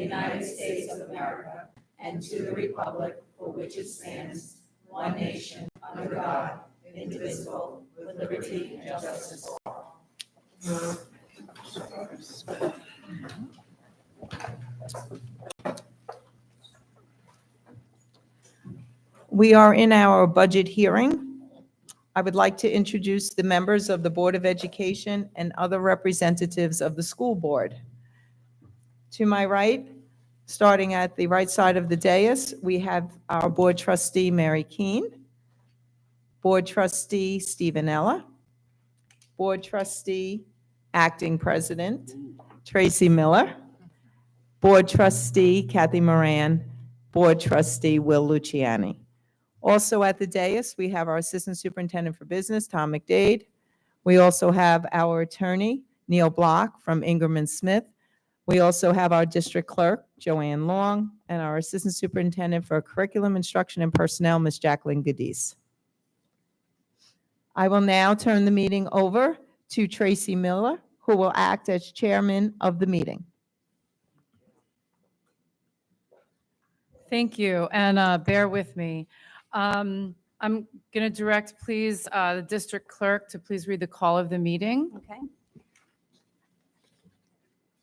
the United States of America and to the republic for which it stands, one nation, under God, indivisible, with liberty and justice for all. We are in our budget hearing. I would like to introduce the members of the Board of Education and other representatives of the school board. To my right, starting at the right side of the dais, we have our board trustee, Mary Keene, board trustee, Stephen Ella, board trustee, acting president, Tracy Miller, board trustee, Kathy Moran, board trustee, Will Luciani. Also at the dais, we have our Assistant Superintendent for Business, Tom McDade. We also have our attorney, Neil Block from Ingram and Smith. We also have our district clerk, Joanne Long, and our Assistant Superintendent for Curriculum, Instruction, and Personnel, Ms. Jacqueline Gadis. I will now turn the meeting over to Tracy Miller, who will act as chairman of the meeting. Thank you, and bear with me. I'm going to direct, please, the district clerk to please read the call of the meeting. Okay.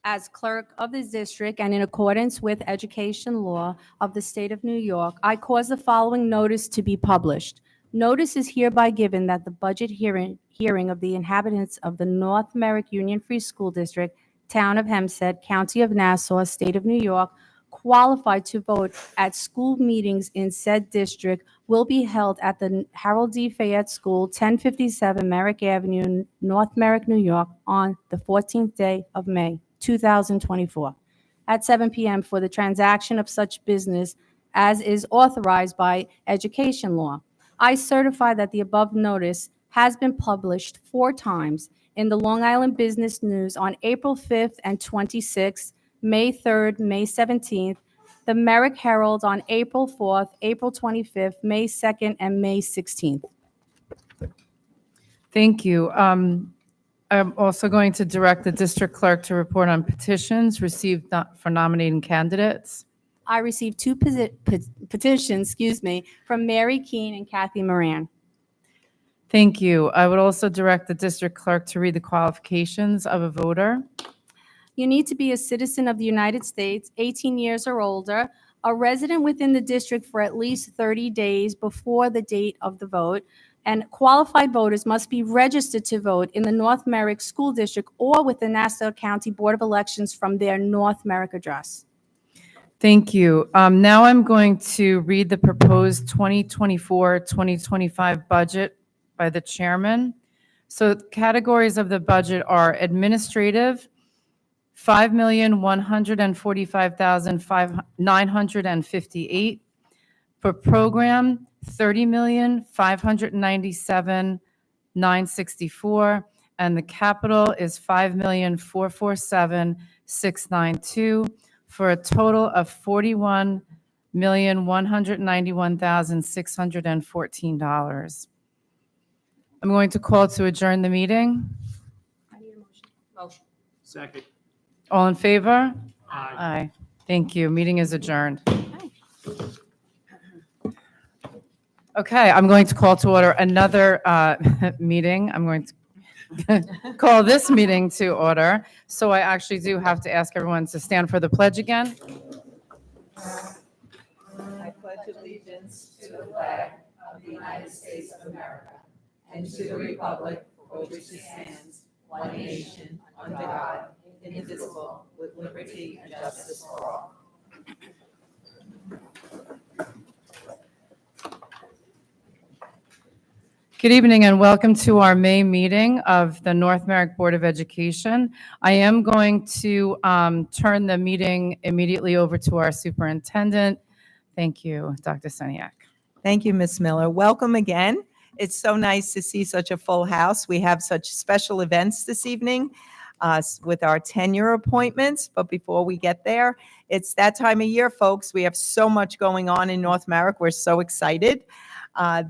As clerk of the district and in accordance with education law of the state of New York, I cause the following notice to be published. Notice is hereby given that the budget hearing of the inhabitants of the North Merrick Union Free School District, Town of Hempstead, County of Nassau, State of New York, qualified to vote at school meetings in said district will be held at the Harold D. Fayette School, 1057 Merrick Avenue, North Merrick, New York, on the 14th day of May, 2024, at 7 p.m. for the transaction of such business as is authorized by education law. I certify that the above notice has been published 4 times in the Long Island Business News on April 5th and 26th, May 3rd, May 17th, the Merrick Herald on April 4th, April 25th, May 2nd, and May 16th. Thank you. I'm also going to direct the district clerk to report on petitions received for nominating candidates. I received 2 petitions, from Mary Keene and Kathy Moran. Thank you. I would also direct the district clerk to read the qualifications of a voter. You need to be a citizen of the United States, 18 years or older, a resident within the district for at least 30 days before the date of the vote, and qualified voters must be registered to vote in the North Merrick School District or with the Nassau County Board of Elections from their North Merrick address. Thank you. Now I'm going to read the proposed 2024-2025 budget by the chairman. So categories of the budget are administrative, $5,145,958. For program, $30,597,964. And the capital is $5,447,692 for a total of $41,191,614. I'm going to call to adjourn the meeting. I need a motion. Second. All in favor? Aye. Aye. Thank you. Meeting is adjourned. Okay, I'm going to call to order another meeting. I'm going to call this meeting to order. So I actually do have to ask everyone to stand for the pledge again. I pledge allegiance to the flag of the United States of America and to the republic for which it stands, one nation, under God, indivisible, with liberty and justice for all. Good evening and welcome to our May meeting of the North Merrick Board of Education. I am going to turn the meeting immediately over to our superintendent. Thank you, Dr. Seniak. Thank you, Ms. Miller. Welcome again. It's so nice to see such a full house. We have such special events this evening with our tenure appointments. But before we get there, it's that time of year, folks. We have so much going on in North Merrick. We're so excited.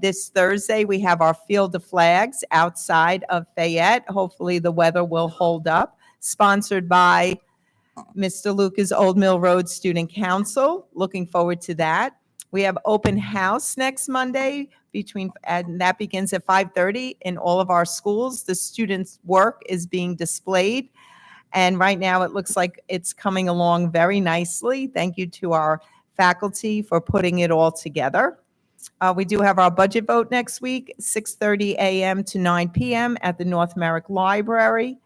This Thursday, we have our Field of Flags outside of Fayette. Hopefully the weather will hold up. Sponsored by Mr. Luca's Old Mill Road Student Council, looking forward to that. We have open house next Monday and that begins at 5:30 in all of our schools. The students' work is being displayed. And right now, it looks like it's coming along very nicely. Thank you to our faculty for putting it all together. We do have our budget vote next week, 6:30 a.m. to 9 p.m. at the North Merrick Library.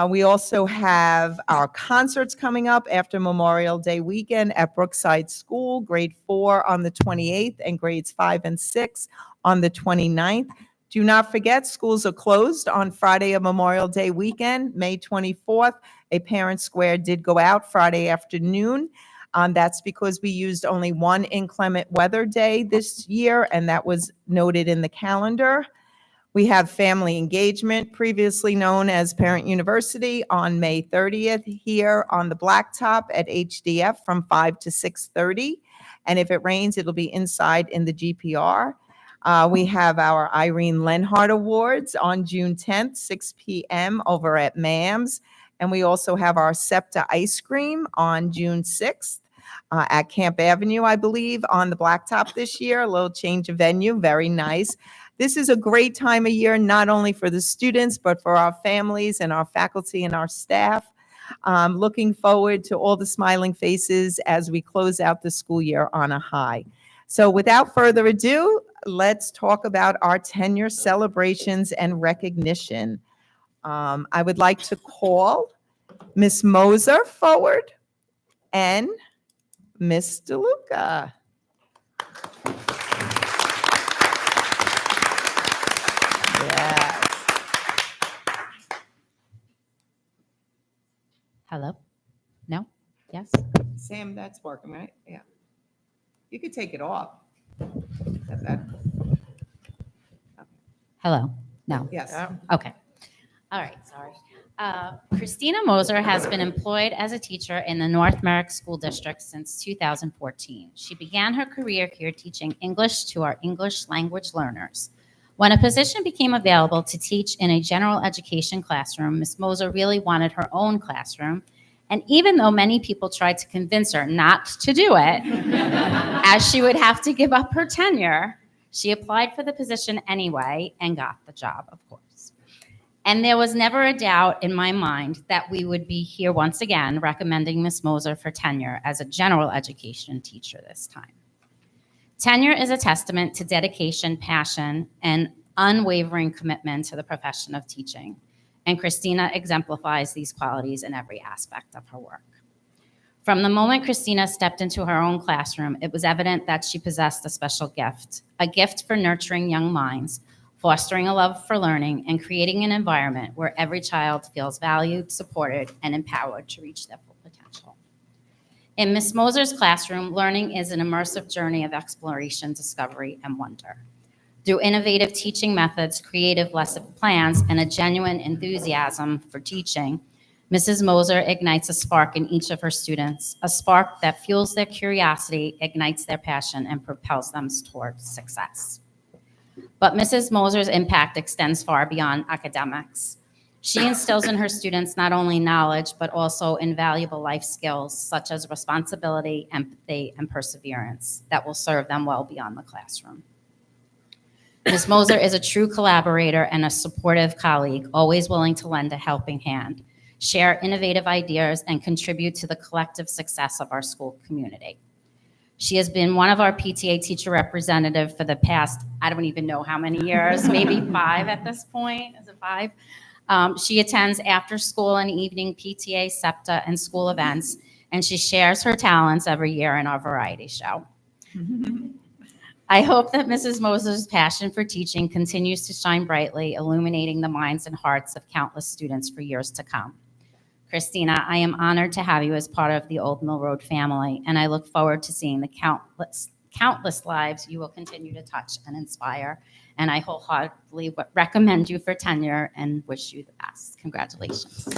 We also have our concerts coming up after Memorial Day weekend at Brookside School, grade 4 on the 28th and grades 5 and 6 on the 29th. Do not forget, schools are closed on Friday of Memorial Day weekend, May 24th. A parent square did go out Friday afternoon. That's because we used only one inclement weather day this year, and that was noted in the calendar. We have family engagement, previously known as Parent University, on May 30th here on the Blacktop at HDF from 5 to 6:30. And if it rains, it'll be inside in the GPR. We have our Irene Lenhart Awards on June 10th, 6 p.m. over at MAMS. And we also have our SEPTA ice cream on June 6th at Camp Avenue, I believe, on the Blacktop this year. A little change of venue, very nice. This is a great time of year, not only for the students, but for our families and our faculty and our staff. Looking forward to all the smiling faces as we close out the school year on a high. So without further ado, let's talk about our tenure celebrations and recognition. I would like to call Ms. Moser forward and Ms. DeLuca. Yes. Hello? No? Yes? Sam, that's working, right? Yeah. You could take it off. That- Hello? No? Yes. Okay. All right, sorry. Christina Moser has been employed as a teacher in the North Merrick School District since 2014. She began her career here teaching English to our English language learners. When a position became available to teach in a general education classroom, Ms. Moser really wanted her own classroom. And even though many people tried to convince her not to do it, as she would have to give up her tenure, she applied for the position anyway and got the job, of course. And there was never a doubt in my mind that we would be here once again recommending Ms. Moser for tenure as a general education teacher this time. Tenure is a testament to dedication, passion, and unwavering commitment to the profession of teaching. And Christina exemplifies these qualities in every aspect of her work. From the moment Christina stepped into her own classroom, it was evident that she possessed a special gift, a gift for nurturing young minds, fostering a love for learning, and creating an environment where every child feels valued, supported, and empowered to reach their full potential. In Ms. Moser's classroom, learning is an immersive journey of exploration, discovery, and wonder. Through innovative teaching methods, creative lesson plans, and a genuine enthusiasm for teaching, Mrs. Moser ignites a spark in each of her students, a spark that fuels their curiosity, ignites their passion, and propels them towards success. But Mrs. Moser's impact extends far beyond academics. She instills in her students not only knowledge, but also invaluable life skills such as responsibility, empathy, and perseverance that will serve them well beyond the classroom. Ms. Moser is a true collaborator and a supportive colleague, always willing to lend a helping hand, share innovative ideas, and contribute to the collective success of our school community. She has been one of our PTA teacher representative for the past, I don't even know how many years, maybe 5 at this point. Is it 5? She attends after school and evening PTA, SEPTA, and school events, and she shares her talents every year in our variety show. I hope that Mrs. Moser's passion for teaching continues to shine brightly, illuminating the minds and hearts of countless students for years to come. Christina, I am honored to have you as part of the Old Mill Road family, and I look forward to seeing the countless lives you will continue to touch and inspire. And I wholeheartedly recommend you for tenure and wish you the best. Congratulations.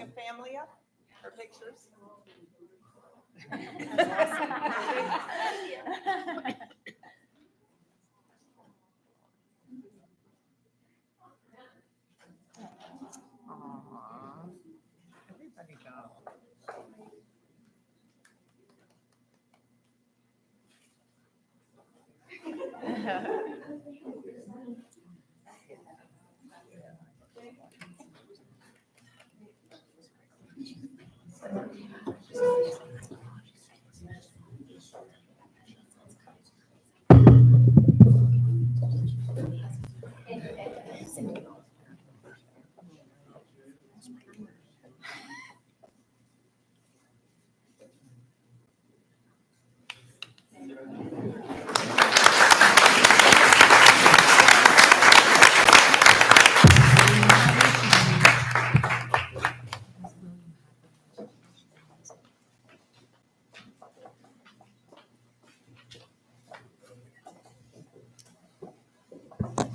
your family up for pictures? Aw, everybody go.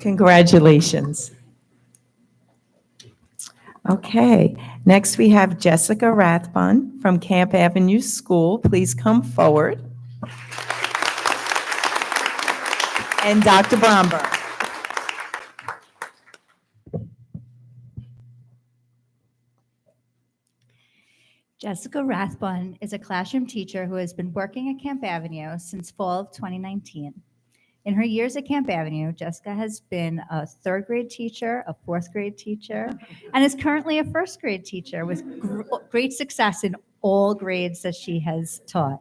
Congratulations. Okay, next we have Jessica Rathbun from Camp Avenue School. Please come forward. And Dr. Bromberg. Jessica Rathbun is a classroom teacher who has been working at Camp Avenue since fall of 2019. In her years at Camp Avenue, Jessica has been a third grade teacher, a fourth grade teacher, and is currently a first grade teacher with great success in all grades that she has taught.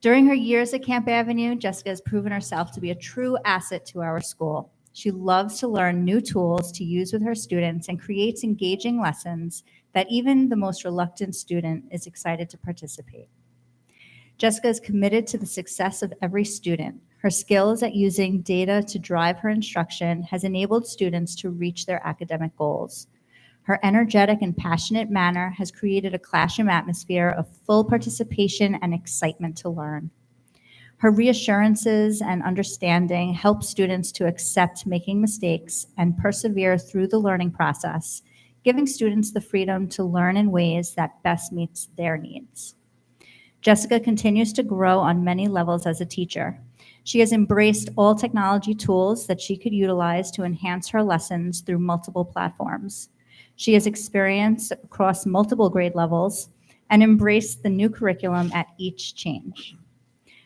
During her years at Camp Avenue, Jessica has proven herself to be a true asset to our school. She loves to learn new tools to use with her students and creates engaging lessons that even the most reluctant student is excited to participate. Jessica is committed to the success of every student. Her skills at using data to drive her instruction has enabled students to reach their academic goals. Her energetic and passionate manner has created a classroom atmosphere of full participation and excitement to learn. Her reassurances and understanding help students to accept making mistakes and persevere through the learning process, giving students the freedom to learn in ways that best meets their needs. Jessica continues to grow on many levels as a teacher. She has embraced all technology tools that she could utilize to enhance her lessons through multiple platforms. She has experience across multiple grade levels and embraced the new curriculum at each change.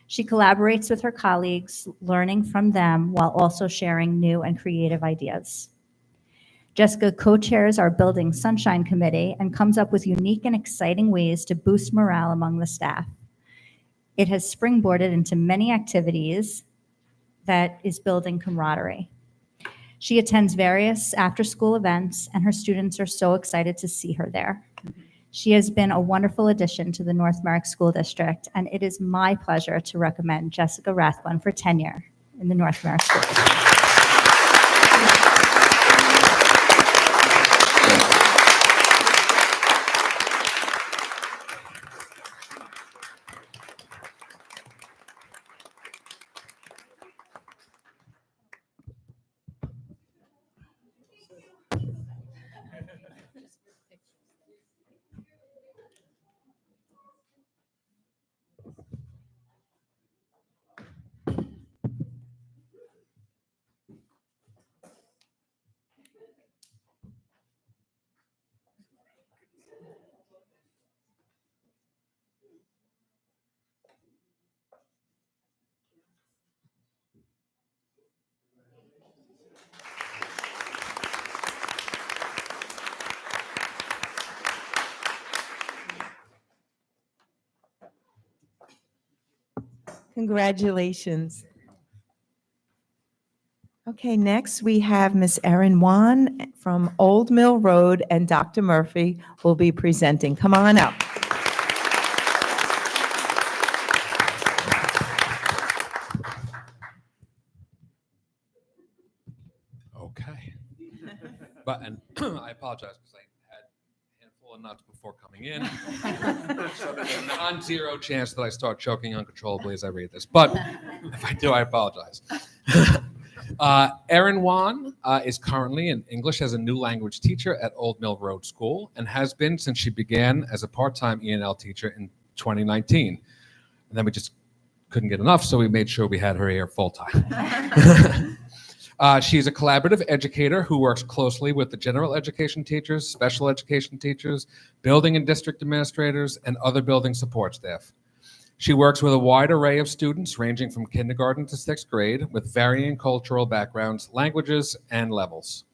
She collaborates with her colleagues, learning from them while also sharing new and creative ideas. Jessica co-chairs our Building Sunshine Committee and comes up with unique and exciting ways to boost morale among the staff. It has springboarded into many activities that is building camaraderie. She attends various after-school events, and her students are so excited to see her there. She has been a wonderful addition to the North Merrick School District, and it is my pleasure to recommend Jessica Rathbun for tenure in the North Merrick School District. Congratulations. Okay, next we have Miss Erin Wan from Old Mill Road, and Dr. Murphy will be presenting. Come on up. Okay. And I apologize because I had a handful of nuts before coming in. So there's a non-zero chance that I start choking uncontrollably as I read this. But if I do, I apologize. Erin Wan is currently an English as a new language teacher at Old Mill Road School and has been since she began as a part-time E&L teacher in 2019. And then we just couldn't get enough, so we made sure we had her here full-time. She's a collaborative educator who works closely with the general education teachers, special education teachers, building and district administrators, and other building support staff. She works with a wide array of students ranging from kindergarten to 6th grade with varying cultural backgrounds, languages, and levels.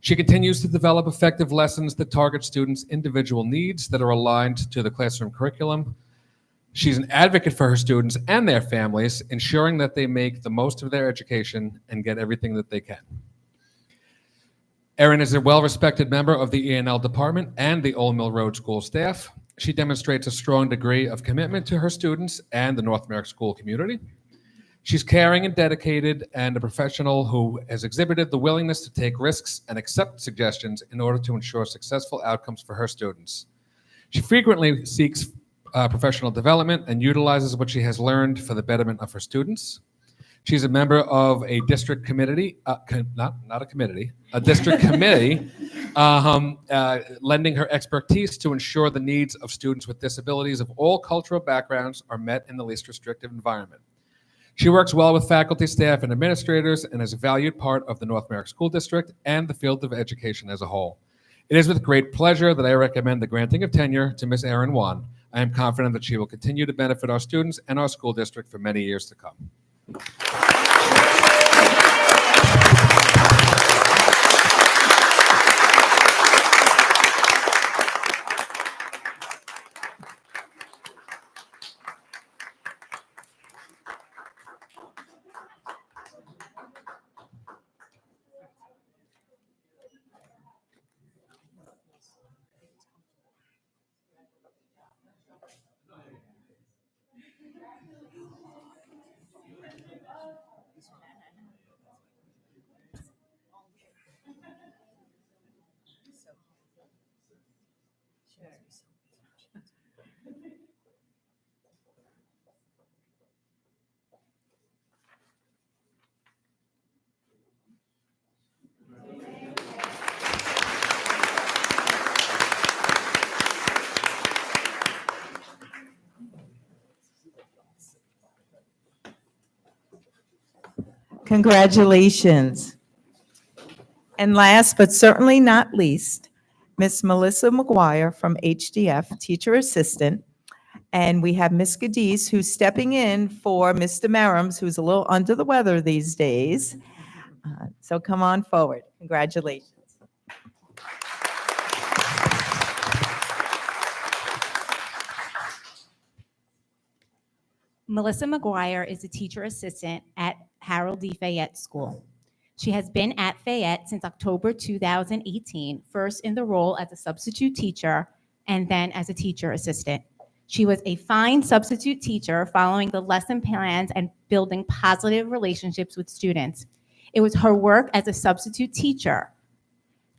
She continues to develop effective lessons that target students' individual needs that are aligned to the classroom curriculum. She's an advocate for her students and their families, ensuring that they make the most of their education and get everything that they can. Erin is a well-respected member of the E&L department and the Old Mill Road School staff. She demonstrates a strong degree of commitment to her students and the North Merrick school community. She's caring and dedicated and a professional who has exhibited the willingness to take risks and accept suggestions in order to ensure successful outcomes for her students. She frequently seeks professional development and utilizes what she has learned for the betterment of her students. She's a member of a district committee, a district committee, lending her expertise to ensure the needs of students with disabilities of all cultural backgrounds are met in the least restrictive environment. She works well with faculty, staff, and administrators and is a valued part of the North Merrick School District and the field of education as a whole. It is with great pleasure that I recommend the granting of tenure to Ms. Erin Wan. I am confident that she will continue to benefit our students and our school district for many years to come. Congratulations. And last but certainly not least, Miss Melissa McGuire from HDF, Teacher Assistant. And we have Miss Cadiz, who's stepping in for Mr. Merrims, who's a little under the weather these days. So come on forward. Congratulations. Melissa McGuire is a teacher assistant at Harold D. Fayette School. She has been at Fayette since October 2018, first in the role as a substitute teacher and then as a teacher assistant. She was a fine substitute teacher following the lesson plans and building positive relationships with students. It was her work as a substitute teacher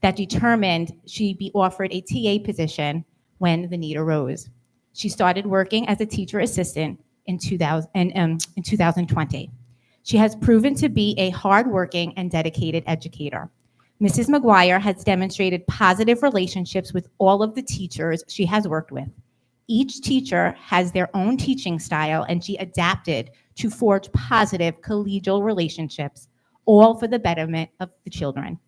that determined she'd be offered a TA position when the need arose. She started working as a teacher assistant in 2020. She has proven to be a hardworking and dedicated educator. Mrs. McGuire has demonstrated positive relationships with all of the teachers she has worked with. Each teacher has their own teaching style, and she adapted to forge positive collegial relationships, all for the betterment of the children.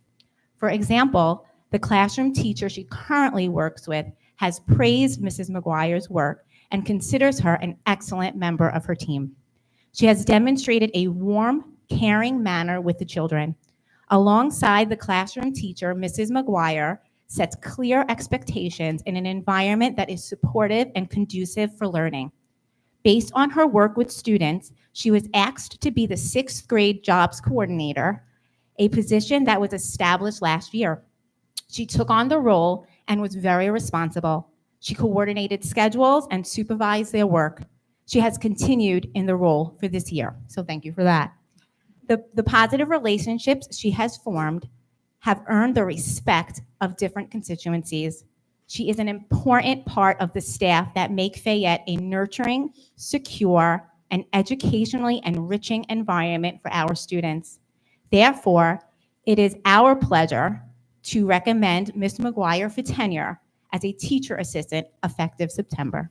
For example, the classroom teacher she currently works with has praised Mrs. McGuire's work and considers her an excellent member of her team. She has demonstrated a warm, caring manner with the children. Alongside the classroom teacher, Mrs. McGuire sets clear expectations in an environment that is supportive and conducive for learning. Based on her work with students, she was asked to be the 6th grade jobs coordinator, a position that was established last year. She took on the role and was very responsible. She coordinated schedules and supervised their work. She has continued in the role for this year, so thank you for that. The positive relationships she has formed have earned the respect of different constituencies. She is an important part of the staff that make Fayette a nurturing, secure, and educationally enriching environment for our students. Therefore, it is our pleasure to recommend Mr. McGuire for tenure as a teacher assistant effective September.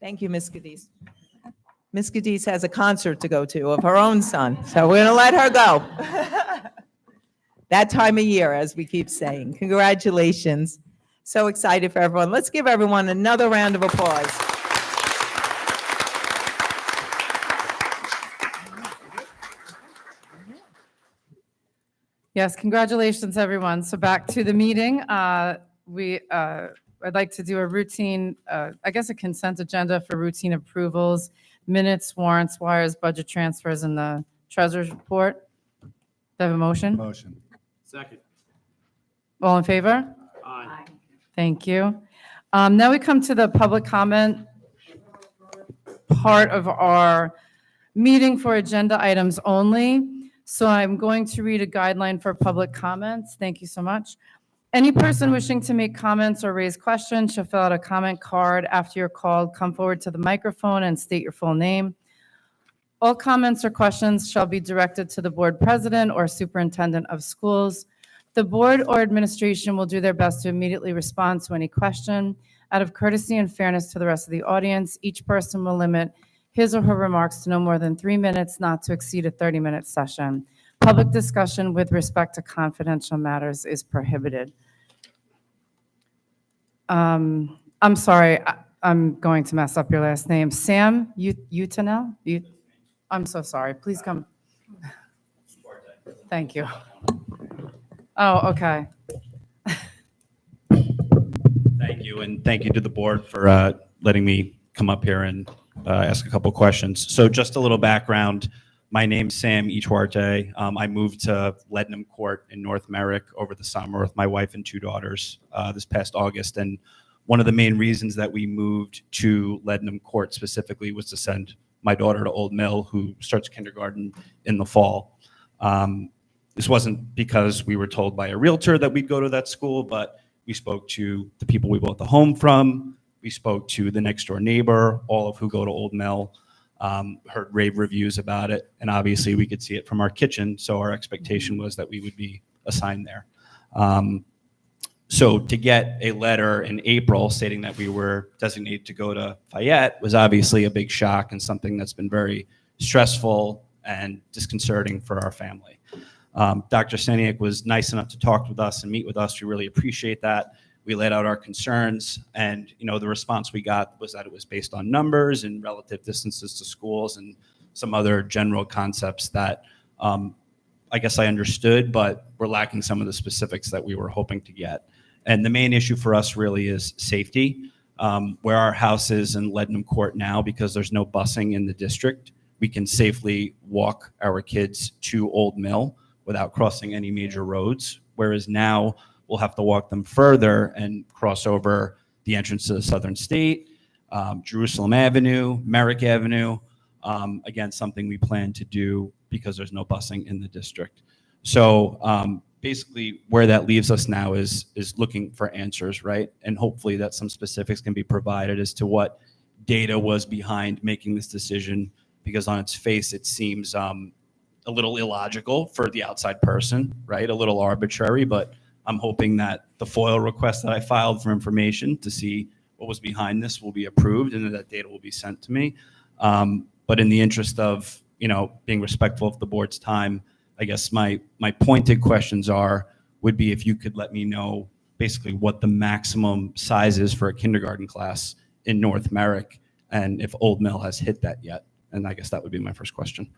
Thank you, Ms. Cadiz. Ms. Cadiz has a concert to go to of her own son, so we're going to let her go. That time of year, as we keep saying. Congratulations. So excited for everyone. Let's give everyone another round of applause. Yes, congratulations, everyone. So back to the meeting. I'd like to do a routine, I guess a consent agenda for routine approvals, minutes, warrants, wires, budget transfers, and the treasurer's report. Do I have a motion? Motion. Second. All in favor? Aye. Thank you. Now we come to the public comment part of our meeting for agenda items only. So I'm going to read a guideline for public comments. Thank you so much. Any person wishing to make comments or raise questions should fill out a comment card. After you're called, come forward to the microphone and state your full name. All comments or questions shall be directed to the board president or superintendent of schools. The board or administration will do their best to immediately respond to any question. Out of courtesy and fairness to the rest of the audience, each person will limit his or her remarks to no more than 3 minutes, not to exceed a 30-minute session. Public discussion with respect to confidential matters is prohibited. I'm sorry, I'm going to mess up your last name. Sam Utanel? I'm so sorry. Please come. Thank you. Oh, okay. Thank you, and thank you to the board for letting me come up here and ask a couple questions. So just a little background. My name's Sam Ichuarte. I moved to Leadenham Court in North Merrick over the summer with my wife and 2 daughters this past August. And one of the main reasons that we moved to Leadenham Court specifically was to send my daughter to Old Mill, who starts kindergarten in the fall. This wasn't because we were told by a realtor that we'd go to that school, but we spoke to the people we bought the home from. We spoke to the next door neighbor, all of who go to Old Mill. Heard rave reviews about it, and obviously we could see it from our kitchen, so our expectation was that we would be assigned there. So to get a letter in April stating that we were designated to go to Fayette was obviously a big shock and something that's been very stressful and disconcerting for our family. Dr. Seniak was nice enough to talk with us and meet with us. We really appreciate that. We laid out our concerns, and the response we got was that it was based on numbers and relative distances to schools and some other general concepts that I guess I understood, but were lacking some of the specifics that we were hoping to get. And the main issue for us really is safety. Where our house is in Leadenham Court now, because there's no busing in the district, we can safely walk our kids to Old Mill without crossing any major roads, whereas now we'll have to walk them further and cross over the entrance to the Southern State, Jerusalem Avenue, Merrick Avenue. Again, something we plan to do because there's no busing in the district. So basically where that leaves us now is looking for answers, right? And hopefully that some specifics can be provided as to what data was behind making this decision, because on its face, it seems a little illogical for the outside person, right? A little arbitrary, but I'm hoping that the FOIL request that I filed for information to see what was behind this will be approved and that data will be sent to me. But in the interest of, being respectful of the board's time, I guess my pointed questions would be if you could let me know basically what the maximum size is for a kindergarten class in North Merrick, and if Old Mill has hit that yet. And I guess that would be my first question.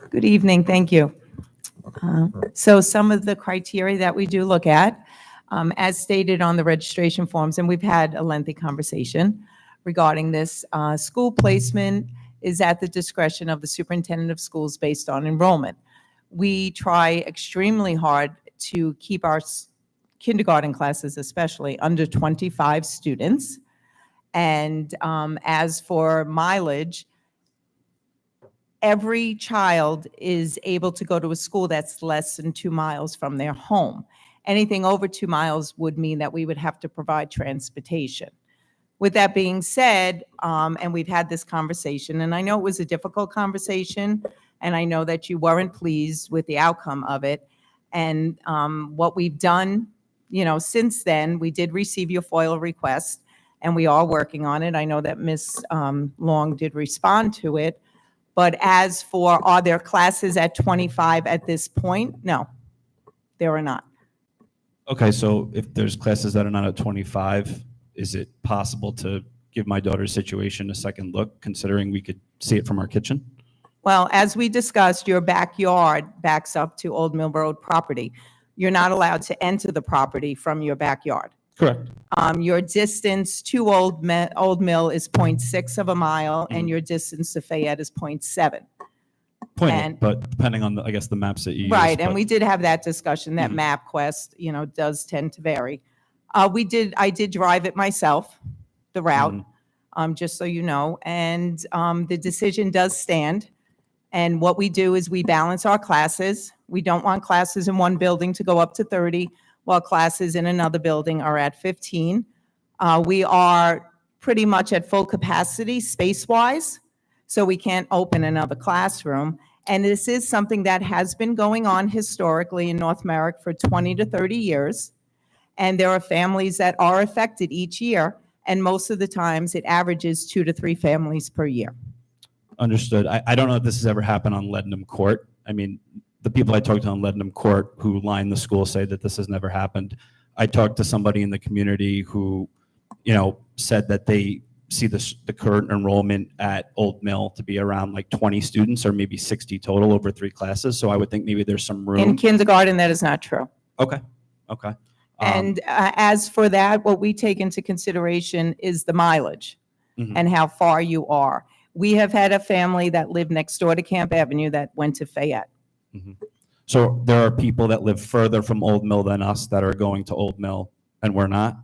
Good evening, thank you. So some of the criteria that we do look at, as stated on the registration forms, and we've had a lengthy conversation regarding this, school placement is at the discretion of the superintendent of schools based on enrollment. We try extremely hard to keep our kindergarten classes especially under 25 students. And as for mileage, every child is able to go to a school that's less than 2 miles from their home. Anything over 2 miles would mean that we would have to provide transportation. With that being said, and we've had this conversation, and I know it was a difficult conversation, and I know that you weren't pleased with the outcome of it. And what we've done, since then, we did receive your FOIL request, and we are working on it. I know that Ms. Long did respond to it. But as for, are there classes at 25 at this point? No, there are not. Okay, so if there's classes that are not at 25, is it possible to give my daughter's situation a second look, considering we could see it from our kitchen? Well, as we discussed, your backyard backs up to Old Mill Road property. You're not allowed to enter the property from your backyard. Correct. Your distance to Old Mill is 0.6 of a mile, and your distance to Fayette is 0.7. And- But depending on, I guess, the maps that you use. Right, and but- we did have that discussion, that Mhm. MapQuest, does tend to vary. I did drive it myself, the route, just so you know, and the decision does stand. And what we do is we balance our classes. We don't want classes in one building to go up to 30, while classes in another building are at 15. We are pretty much at full capacity space-wise, so we can't open another classroom. And this is something that has been going on historically in North Merrick for 20 to 30 years. And there are families that are affected each year, and most of the times it averages 2 to 3 families per year. Understood. I don't know if this has ever happened on Leadenham Court. I mean, the people I talked to on Leadenham Court who line the school say that this has never happened. I talked to somebody in the community who, said that they see the current enrollment at Old Mill to be around like 20 students or maybe 60 total over 3 classes. So I would think maybe there's some room. In kindergarten, that is not true. Okay. And as for that, what we take into consideration is the mileage Mhm. and how far you are. We have had a family that lived next door to Camp Avenue that went to Fayette. So there are people that live further from Old Mill than us that are going to Old Mill and we're not?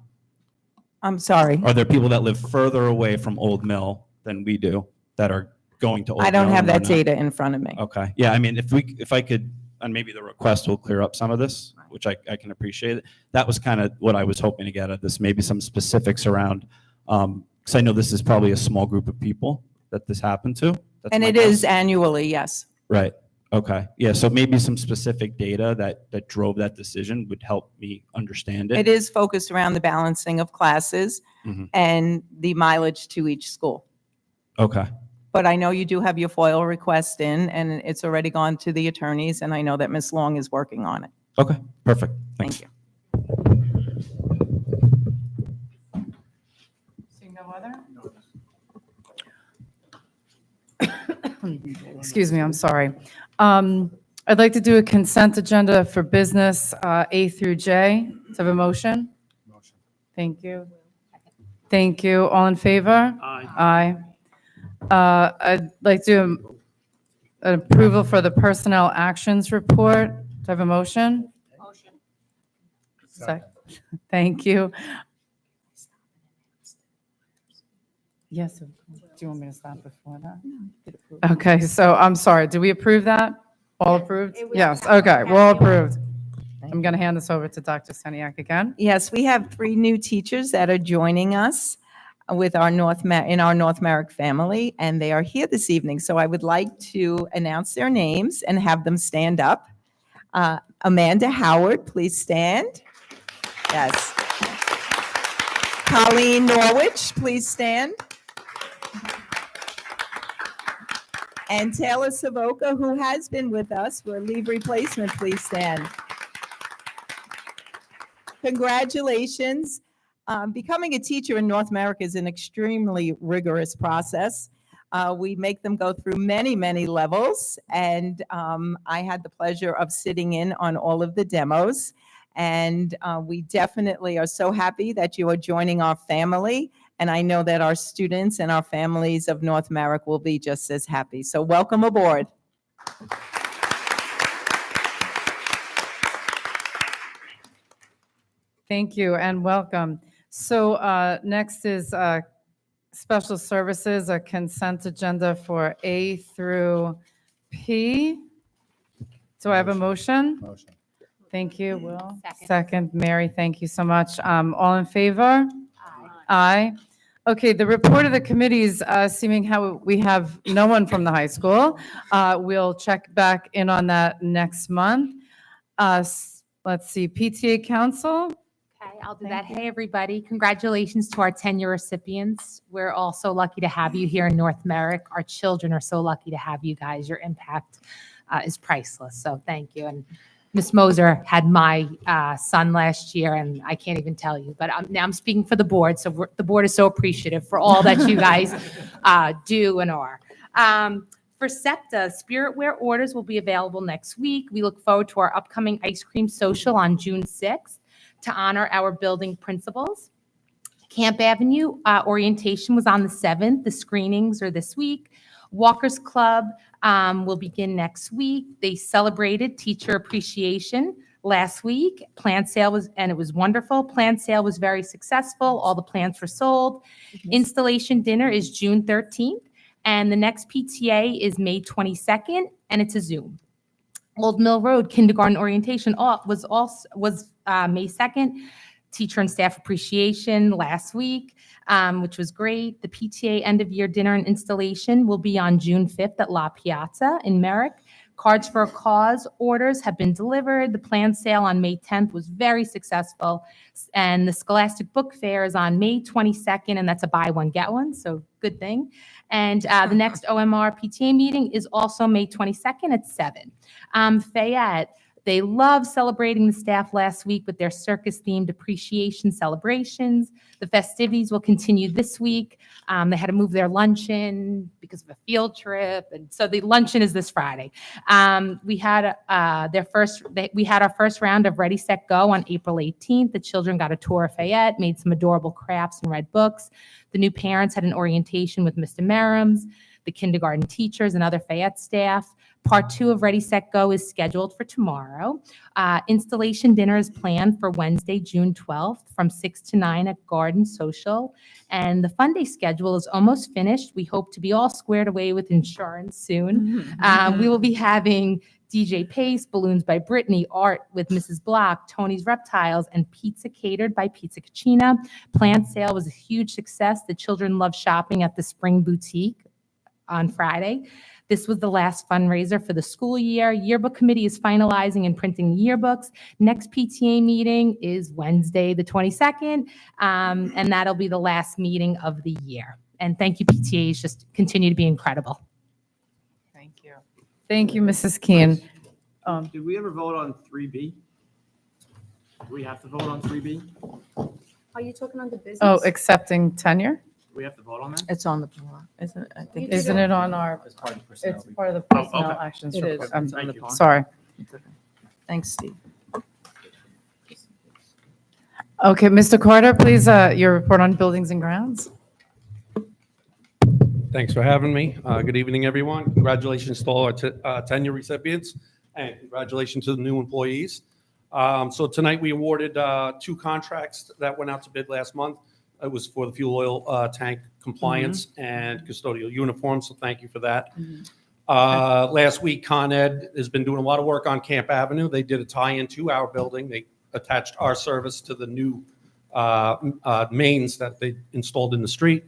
I'm sorry. Are there people that live further away from Old Mill than we do that are going to Old Mill? I don't have and we're that not? data in front of me. Okay. Yeah, I mean, if I could, and maybe the request will clear up some of this, which I can appreciate. That was kind of what I was hoping to get at this, maybe some specifics around, because I know this is probably a small group of people that this happened to. That's And my it guess. is annually, yes. Right. Okay. Yeah, so maybe some specific data that drove that decision would help me understand it. It is focused around the balancing of classes Mhm. and the mileage to each school. Okay. But I know you do have your FOIL request in, and it's already gone to the attorneys, and I know that Ms. Long is working on it. Okay, perfect. Thanks. Thank you. Seeing no other? Excuse me, I'm sorry. I'd like to do a consent agenda for business A through J. Do I have a motion? Motion. Thank you. Thank you. All in favor? Aye. I'd like to do an approval for the personnel actions report. Do I have a motion? Motion. Thank you. Yes, do you want me to stop before that? Okay, so I'm sorry, did we approve that? All approved? Yes, okay, we're all approved. I'm going to hand this over to Dr. Seniak again. Yes, we have 3 new teachers that are joining us with our in our North Merrick family, and they are here this evening. So I would like to announce their names and have them stand up. Amanda Howard, please stand. Yes. Colleen Norwich, please stand. And Taylor Savoca, who has been with us. Will leave replacement, please stand. Congratulations. Becoming a teacher in North America is an extremely rigorous process. We make them go through many, many levels, and I had the pleasure of sitting in on all of the demos. And we definitely are so happy that you are joining our family. And I know that our students and our families of North Merrick will be just as happy. So welcome aboard. Thank you and welcome. So next is special services, a consent agenda for A through P. Do I have a motion? Motion. Thank you, Will. Second. Second, Mary, thank you so much. All in favor? Aye. Okay, the report of the committees, seeming how we have no one from the high school. We'll check back in on that next month. Let's see, PTA Council. Okay, I'll do Thank that. Hey, everybody. Congratulations to our tenure recipients. We're all so lucky to have you here in North Merrick. Our children are so lucky to have you guys. Your impact is priceless. So thank you. And Ms. Moser had my son last year, and I can't even tell you. But now I'm speaking for the board. So the board is so appreciative for all that you guys do and are. For SEPTA, Spiritware orders will be available next week. We look forward to our upcoming ice cream social on June 6th. To honor our building principals. Camp Avenue orientation was on the 7th. The screenings are this week. Walker's Club will begin next week. They celebrated teacher appreciation last week. Plant sale and it was wonderful. Plant sale was very successful. All the plants were sold. Installation dinner is June 13th. And the next PTA is May 22nd, and it's a Zoom. Old Mill Road kindergarten orientation was May 2nd. Teacher and staff appreciation last week, which was great. The PTA end of year dinner and installation will be on June 5th at La Piazza in Merrick. Cards for a Cause orders have been delivered. The planned sale on May 10th was very successful. And the Scholastic Book Fair is on May 22nd, and that's a buy one, get one, so good thing. And the next OMR PTA meeting is also May 22nd at 7. Fayette, they love celebrating the staff last week with their circus-themed appreciation celebrations. The festivities will continue this week. They had to move their luncheon because of a field trip, and so the luncheon is this Friday. We had our first round of Ready, Set, Go on April 18th. The children got a tour of Fayette, made some adorable crafts and read books. The new parents had an orientation with Mr. Merriams, the kindergarten teachers, and other Fayette staff. Part 2 of Ready, Set, Go is scheduled for tomorrow. Installation dinner is planned for Wednesday, June 12th from 6 to 9 at Garden Social. And the fun day schedule is almost finished. We hope to be all squared away with insurance soon. We will be having DJ Pace, Balloons by Brittany, art with Mrs. Block, Tony's Reptiles, and pizza catered by Pizza Cucina. Plant sale was a huge success. The children love shopping at the Spring Boutique on Friday. This was the last fundraiser for the school year. Yearbook committee is finalizing and printing the yearbooks. Next PTA meeting is Wednesday, the 22nd, and that'll be the last meeting of the year. And thank you, PTAs. Just continue to be incredible. Thank you. Thank you, Mrs. Keen. Did we ever vote on 3B? Do we have to vote on 3B? Are you talking on the business? Oh, accepting tenure? Do we have to vote on that? It's on the floor, isn't it? I think it's Isn't it on our, As part of the personnel. it's part of the Oh, personnel okay. actions It is. report. It's on the floor. Sorry. Thanks, Steve. Okay, Mr. Carter, please, your report on buildings and grounds. Thanks for having me. Good evening, everyone. Congratulations to all our tenure recipients, and congratulations to the new employees. So tonight, we awarded 2 contracts that went out to bid last month. It was for the fuel oil tank compliance and custodial uniforms, so thank you for that. Last week, Con Ed has been doing a lot of work on Camp Avenue. They did a tie-in to our building. They attached our service to the new mains that they installed in the street.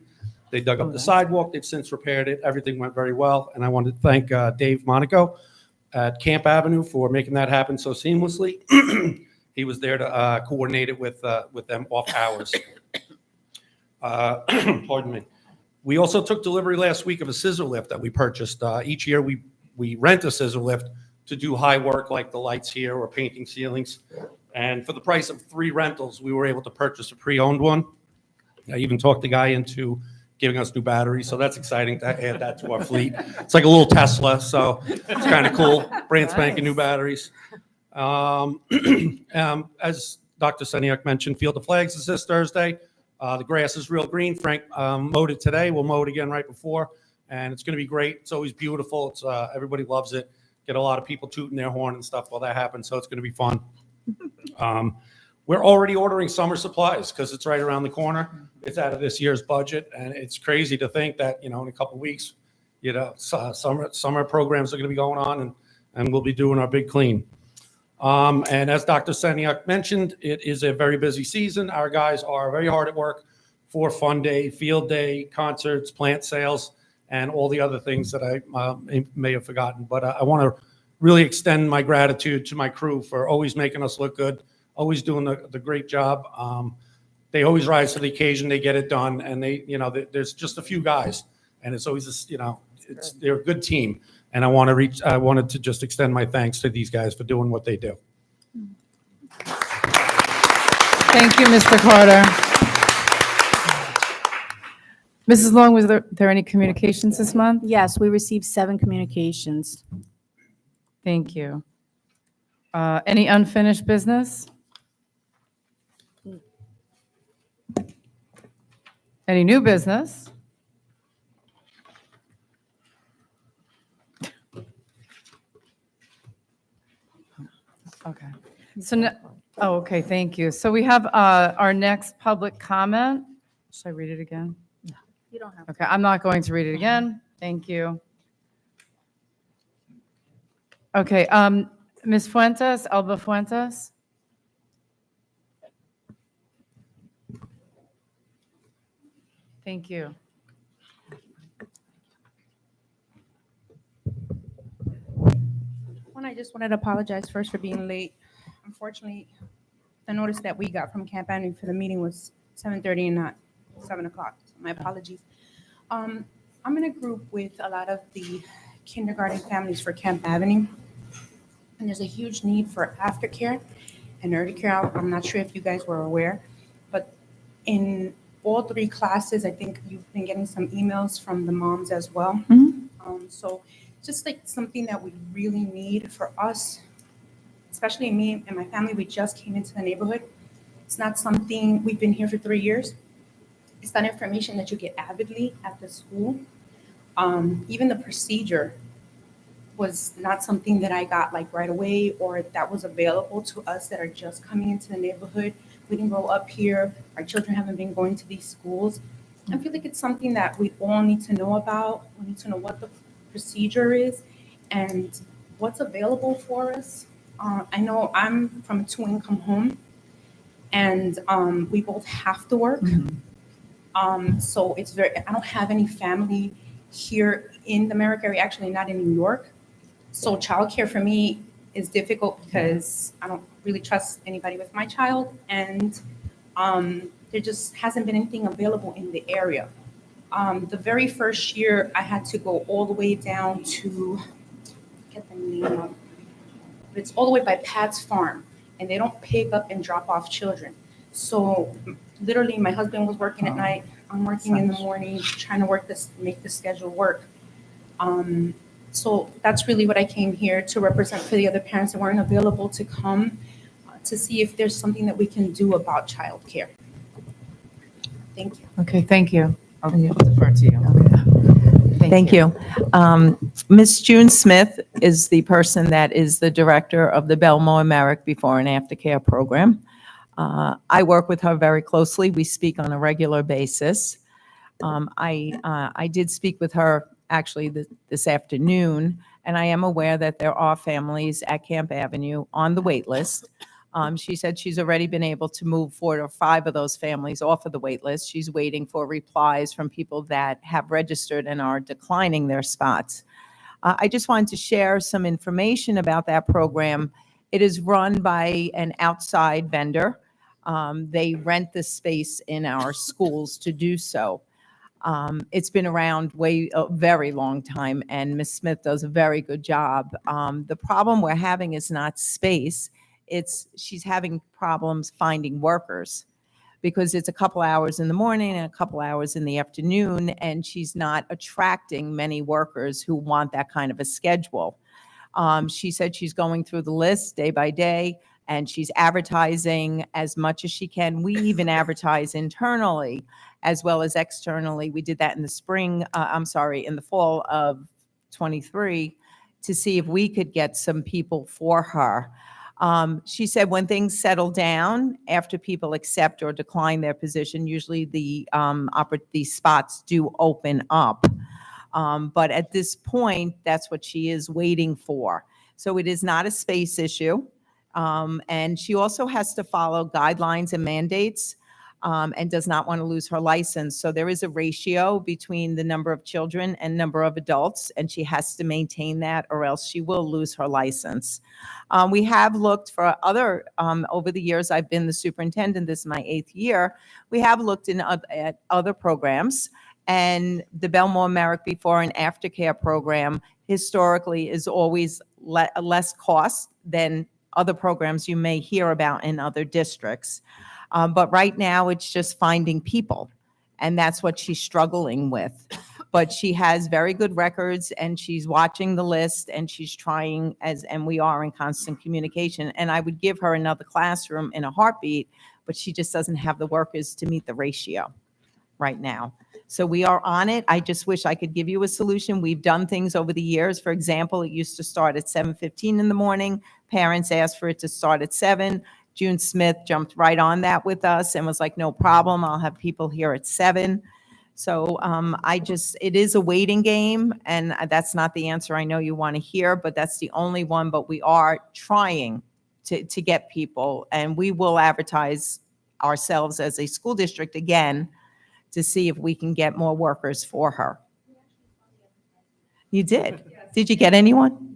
They dug up the sidewalk. They've since repaired it. Everything went very well. And I want to thank Dave Monaco at Camp Avenue for making that happen so seamlessly. He was there to coordinate it with them off hours. Pardon me. We also took delivery last week of a scissor lift that we purchased. Each year we rent a scissor lift to do high work like the lights here or painting ceilings. And for the price of 3 rentals, we were able to purchase a pre-owned one. I even talked the guy into giving us new batteries, so that's exciting to add that to our fleet. It's like a little Tesla, so it's kind of cool. Brand spanking new batteries. As Dr. Seniak mentioned, Field of Flags is this Thursday. The grass is real green. Frank mowed it today. We'll mow it again right before, and it's going to be great. It's always beautiful. It's everybody loves it. Get a lot of people tooting their horn and stuff while that happens, so it's going to be fun. We're already ordering summer supplies because it's right around the corner. It's out of this year's budget, and it's crazy to think that, in a couple of weeks, summer programs are going to be going on, and we'll be doing our big clean. And as Dr. Seniak mentioned, it is a very busy season. Our guys are very hard at work for Fun Day, Field Day, concerts, plant sales, and all the other things that I may have forgotten. But I want to really extend my gratitude to my crew for always making us look good, always doing the great job. They always rise to the occasion. They get it done, and there's just a few guys, and it's always they're a good team. And I wanted to just extend my thanks to these guys for doing what they do. Thank you, Mr. Carter. Mrs. Long, was there any communications this month? Yes, we received 7 communications. Thank you. Any unfinished business? Any new business? Okay. Okay, thank you. So we have our next public comment. Should I read it again? You don't have. Okay, I'm not going to read it again. Thank you. Okay, Ms. Fuentes, Elba Fuentes. Thank you. I just wanted to apologize first for being late. Unfortunately, the notice that we got from Camp Avenue for the meeting was 7:30 and not 7 o'clock. So my apologies. I'm in a group with a lot of the kindergarten families for Camp Avenue, and there's a huge need for aftercare and early care. I'm not sure if you guys were aware, but in all 3 classes, I think you've been getting some emails from the moms as well. So just like something that we really need for us, especially me and my family. We just came into the neighborhood. It's not something, we've been here for 3 years. It's not information that you get avidly at the school. Even the procedure was not something that I got like right away or that was available to us that are just coming into the neighborhood. We didn't grow up here. Our children haven't been going to these schools. I feel like it's something that we all need to know about. We need to know what the procedure is and what's available for us. I know I'm from a 2-income home, and we both have to work. So it's I don't have any family here in the Merrick area, actually not in New York. So childcare for me is difficult because I don't really trust anybody with my child, and there just hasn't been anything available in the area. The very first year, I had to go all the way down to, get the name of, but it's all the way by Pat's Farm, and they don't pick up and drop off children. So literally, my husband was working at night, I'm working in the morning, trying to make the schedule work. So that's really what I came here to represent for the other parents that weren't available to come to see if there's something that we can do about childcare. Thank you. Okay, thank you. I'll defer to you. Thank you. Ms. June Smith is the person that is the director of the Belmore Merrick Before and After Care program. I work with her very closely. We speak on a regular basis. I did speak with her actually this afternoon, and I am aware that there are families at Camp Avenue on the wait list. She said she's already been able to move 4 or 5 of those families off of the wait list. She's waiting for replies from people that have registered and are declining their spots. I just wanted to share some information about that program. It is run by an outside vendor. They rent the space in our schools to do so. It's been around a very long time, and Ms. Smith does a very good job. The problem we're having is not space. She's having problems finding workers because it's a couple hours in the morning and a couple hours in the afternoon, and she's not attracting many workers who want that kind of a schedule. She said she's going through the list day by day, and she's advertising as much as she can. We even advertise internally as well as externally. We did that in the in the fall of 23 to see if we could get some people for her. She said when things settle down, after people accept or decline their position, usually the spots do open up. But at this point, that's what she is waiting for. So it is not a space issue. And she also has to follow guidelines and mandates and does not want to lose her license. So there is a ratio between the number of children and number of adults, and she has to maintain that or else she will lose her license. We have looked for other, over the years I've been the superintendent, this is my 8th year, we have looked at other programs. And the Belmore Merrick before and after care program historically is always less cost than other programs you may hear about in other districts. But right now it's just finding people, and that's what she's struggling with. But she has very good records, and she's watching the list, and she's trying and we are in constant communication. And I would give her another classroom in a heartbeat, but she just doesn't have the workers to meet the ratio right now. So we are on it. I just wish I could give you a solution. We've done things over the years. For example, it used to start at 7:15 in the morning. Parents asked for it to start at 7. June Smith jumped right on that with us and was like, no problem, I'll have people here at 7. So it is a waiting game, and that's not the answer I know you want to hear, but that's the only one. But we are trying to get people, and we will advertise ourselves as a school district again to see if we can get more workers for her. You did? Did you get anyone?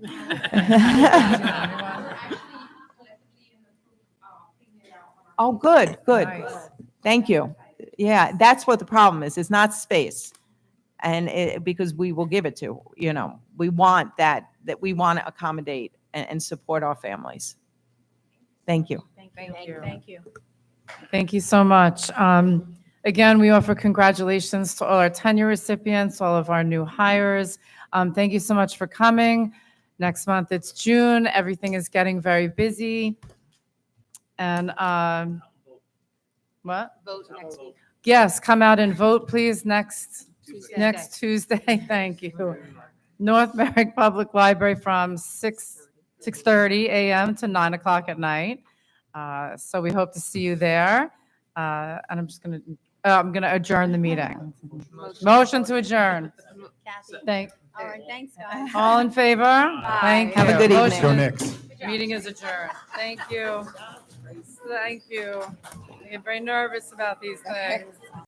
Oh, good, good. Nice. Thank you. Yeah, that's what the problem is. It's not space. And because we will give it to, we want that we want to accommodate and support our families. Thank you. Thank you. Thank you. Thank you so much. Again, we offer congratulations to all our tenure recipients, all of our new hires. Thank you so much for coming. Next month, it's June. Everything is getting very busy. And what? Vote next week. Yes, come out and vote, please, next Tuesday. Thank you. North Merrick Public Library from 6:30 a.m. to 9 o'clock at night. So we hope to see you there. And I'm gonna adjourn the meeting. Motion to adjourn. Kathy. All right, thanks, guys. All in favor? Thank you. Have a good evening. Motion- Go next. Meeting is adjourned. Thank you. Thank you. I get very nervous about these things.